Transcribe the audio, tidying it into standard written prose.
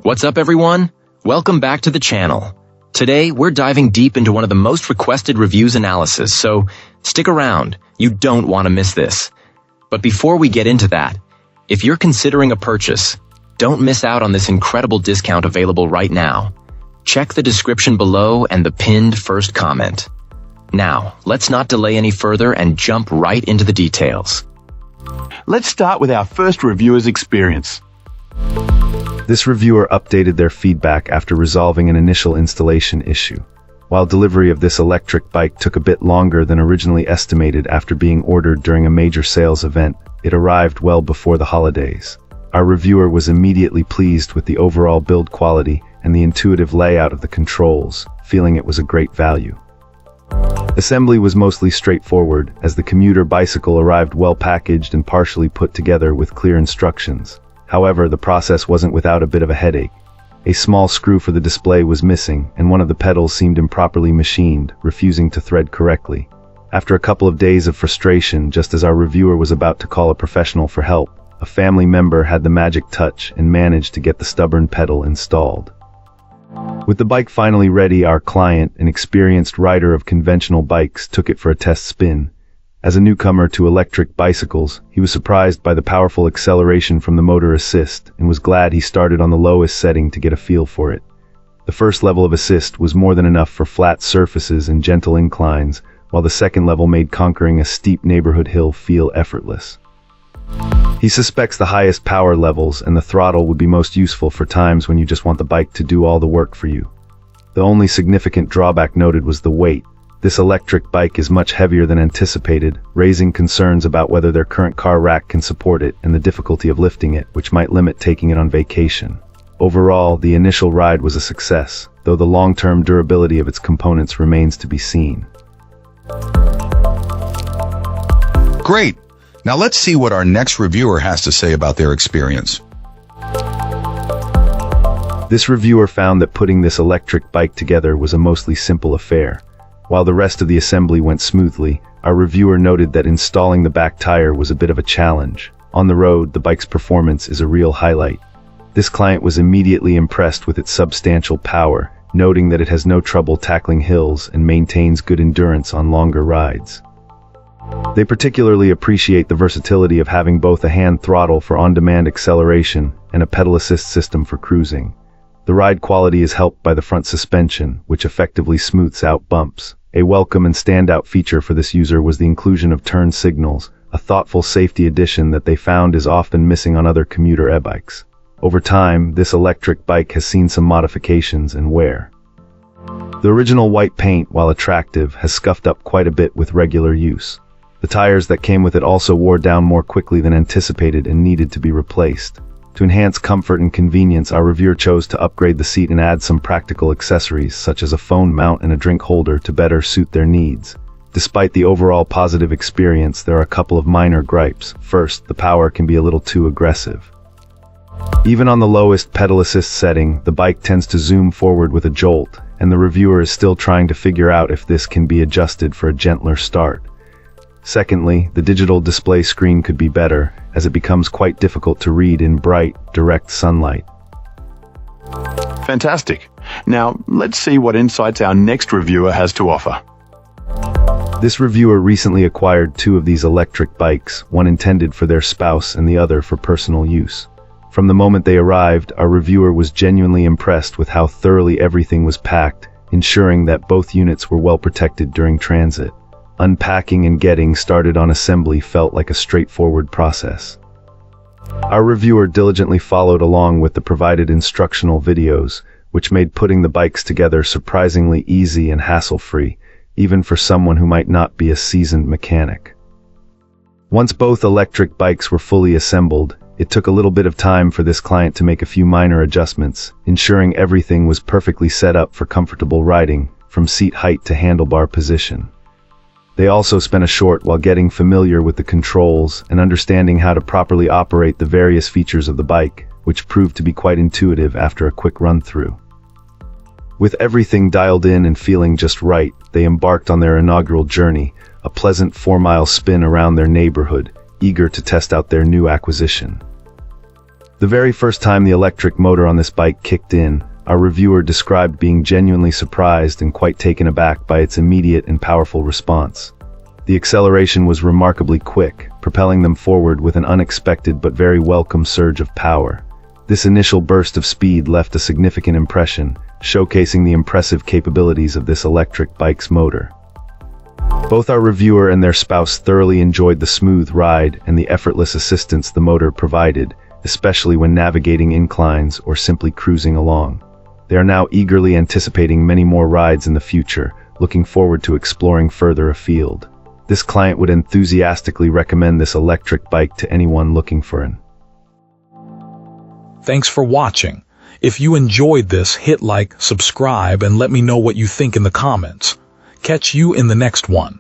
What's up, everyone? Welcome back to the channel. Today, we're diving deep into one of the most requested reviews analysis, so stick around. You don't want to miss this. But before we get into that, if you're considering a purchase, don't miss out on this incredible discount available right now. Check the description below and the pinned first comment. Now, let's not delay any further and jump right into the details. Let's start with our first reviewer's experience. This reviewer updated their feedback after resolving an initial installation issue. While delivery of this electric bike took a bit longer than originally estimated after being ordered during a major sales event, it arrived well before the holidays. Our reviewer was immediately pleased with the overall build quality and the intuitive layout of the controls, feeling it was a great value. Assembly was mostly straightforward, as the commuter bicycle arrived well packaged and partially put together with clear instructions. However, the process wasn't without a bit of a headache. A small screw for the display was missing, and one of the pedals seemed improperly machined, refusing to thread correctly. After a couple of days of frustration, just as our reviewer was about to call a professional for help, a family member had the magic touch and managed to get the stubborn pedal installed. With the bike finally ready, our client, an experienced rider of conventional bikes, took it for a test spin. As a newcomer to electric bicycles, he was surprised by the powerful acceleration from the motor assist and was glad he started on the lowest setting to get a feel for it. The first level of assist was more than enough for flat surfaces and gentle inclines, while the second level made conquering a steep neighborhood hill feel effortless. He suspects the highest power levels and the throttle would be most useful for times when you just want the bike to do all the work for you. The only significant drawback noted was the weight. This electric bike is much heavier than anticipated, raising concerns about whether their current car rack can support it and the difficulty of lifting it, which might limit taking it on vacation. Overall, the initial ride was a success, though the long-term durability of its components remains to be seen. Great! Now let's see what our next reviewer has to say about their experience. This reviewer found that putting this electric bike together was a mostly simple affair. While the rest of the assembly went smoothly, our reviewer noted that installing the back tire was a bit of a challenge. On the road, the bike's performance is a real highlight. This client was immediately impressed with its substantial power, noting that it has no trouble tackling hills and maintains good endurance on longer rides. They particularly appreciate the versatility of having both a hand throttle for on-demand acceleration and a pedal assist system for cruising. The ride quality is helped by the front suspension, which effectively smooths out bumps. A welcome and standout feature for this user was the inclusion of turn signals, a thoughtful safety addition that they found is often missing on other commuter e-bikes. Over time, this electric bike has seen some modifications and wear. The original white paint, while attractive, has scuffed up quite a bit with regular use. The tires that came with it also wore down more quickly than anticipated and needed to be replaced. To enhance comfort and convenience, our reviewer chose to upgrade the seat and add some practical accessories, such as a phone mount and a drink holder, to better suit their needs. Despite the overall positive experience, there are a couple of minor gripes. First, the power can be a little too aggressive. Even on the lowest pedal assist setting, the bike tends to zoom forward with a jolt, and the reviewer is still trying to figure out if this can be adjusted for a gentler start. Secondly, the digital display screen could be better, as it becomes quite difficult to read in bright, direct sunlight. Fantastic. Now, let's see what insights our next reviewer has to offer. This reviewer recently acquired two of these electric bikes, one intended for their spouse and the other for personal use. From the moment they arrived, our reviewer was genuinely impressed with how thoroughly everything was packed, ensuring that both units were well protected during transit. Unpacking and getting started on assembly felt like a straightforward process. Our reviewer diligently followed along with the provided instructional videos, which made putting the bikes together surprisingly easy and hassle-free, even for someone who might not be a seasoned mechanic. Once both electric bikes were fully assembled, it took a little bit of time for this client to make a few minor adjustments, ensuring everything was perfectly set up for comfortable riding, from seat height to handlebar position. They also spent a short while getting familiar with the controls and understanding how to properly operate the various features of the bike, which proved to be quite intuitive after a quick run-through. With everything dialed in and feeling just right, they embarked on their inaugural journey, a pleasant 4-mile spin around their neighborhood, eager to test out their new acquisition. The very first time the electric motor on this bike kicked in, our reviewer described being genuinely surprised and quite taken aback by its immediate and powerful response. The acceleration was remarkably quick, propelling them forward with an unexpected but very welcome surge of power. This initial burst of speed left a significant impression, showcasing the impressive capabilities of this electric bike's motor. Both our reviewer and their spouse thoroughly enjoyed the smooth ride and the effortless assistance the motor provided, especially when navigating inclines or simply cruising along. They are now eagerly anticipating many more rides in the future, looking forward to exploring further afield. This client would enthusiastically recommend this electric bike to anyone looking for an. Thanks for watching. If you enjoyed this, hit like, subscribe, and let me know what you think in the comments. Catch you in the next one.